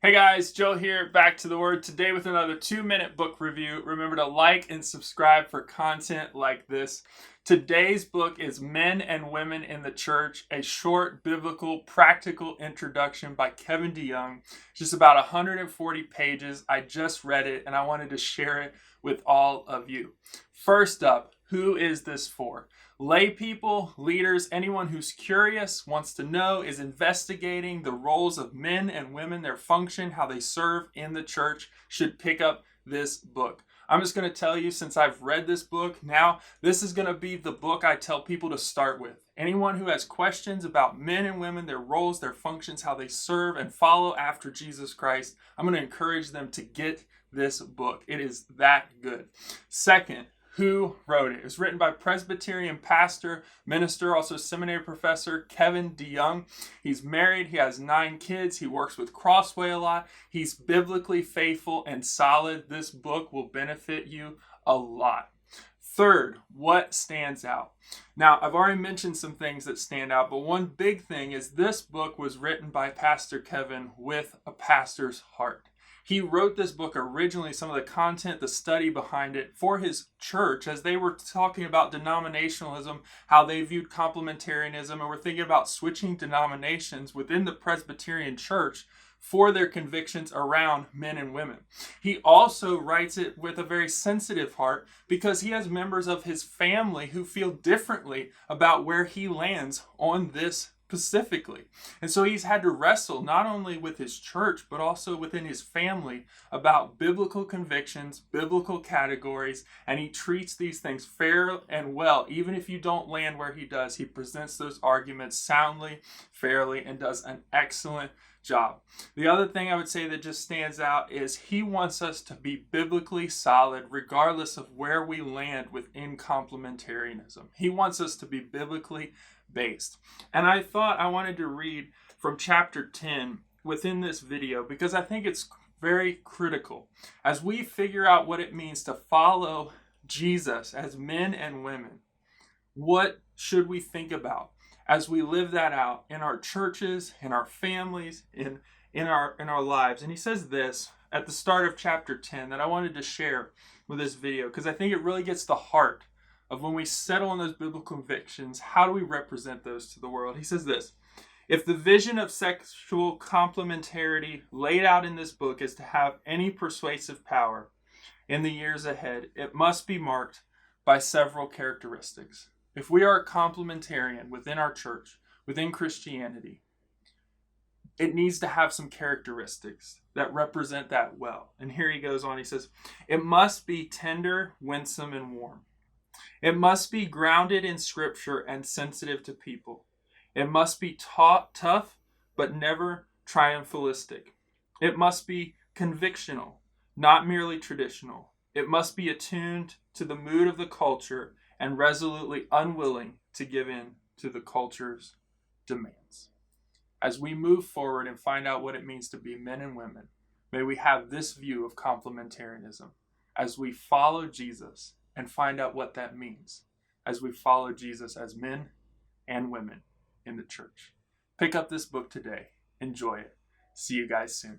Hey guys, Joe here, back to the Word today with another 2-minute book review. Remember to like and subscribe for content like this. Today's book is Men and Women in the Church, a short biblical practical introduction by Kevin DeYoung. Just about 140 pages. I just read it and I wanted to share it with all of you. First up, who is this for? Lay people, leaders, anyone who's curious, wants to know, is investigating the roles of men and women, their function, how they serve in the church, should pick up this book. I'm just going to tell you, since I've read this book, now this is going to be the book I tell people to start with. Anyone who has questions about men and women, their roles, their functions, how they serve and follow after Jesus Christ, I'm going to encourage them to get this book. It is that good. Second, who wrote it? It was written by Presbyterian pastor, minister, also seminary professor Kevin DeYoung. He's married. He has 9 kids. He works with Crossway a lot. He's biblically faithful and solid. This book will benefit you a lot. Third, what stands out? Now, I've already mentioned some things that stand out, but one big thing is this book was written by Pastor Kevin with a pastor's heart. He wrote this book originally, some of the content, the study behind it, for his church as they were talking about denominationalism, how they viewed complementarianism, and were thinking about switching denominations within the Presbyterian church for their convictions around men and women. He also writes it with a very sensitive heart because he has members of his family who feel differently about where he lands on this specifically. And so he's had to wrestle not only with his church, but also within his family about biblical convictions, biblical categories, and he treats these things fair and well. Even if you don't land where he does, he presents those arguments soundly, fairly, and does an excellent job. The other thing I would say that just stands out is he wants us to be biblically solid regardless of where we land within complementarianism. He wants us to be biblically based. And I thought I wanted to read from chapter 10 within this video because I think it's very critical as we figure out what it means to follow Jesus as men and women. What should we think about as we live that out in our churches, in our families, in our lives? And he says this at the start of chapter 10 that I wanted to share with this video because I think it really gets the heart of when we settle on those biblical convictions, how do we represent those to the world? He says this: if the vision of sexual complementarity laid out in this book is to have any persuasive power in the years ahead, it must be marked by several characteristics. If we are a complementarian within our church, within Christianity, it needs to have some characteristics that represent that well. And here he goes on, he says, it must be tender, winsome, and warm. It must be grounded in Scripture and sensitive to people. It must be tough, but never triumphalistic. It must be convictional, not merely traditional. It must be attuned to the mood of the culture and resolutely unwilling to give in to the culture's demands. As we move forward and find out what it means to be men and women, may we have this view of complementarianism as we follow Jesus and find out what that means as we follow Jesus as men and women in the church. Pick up this book today. Enjoy it. See you guys soon.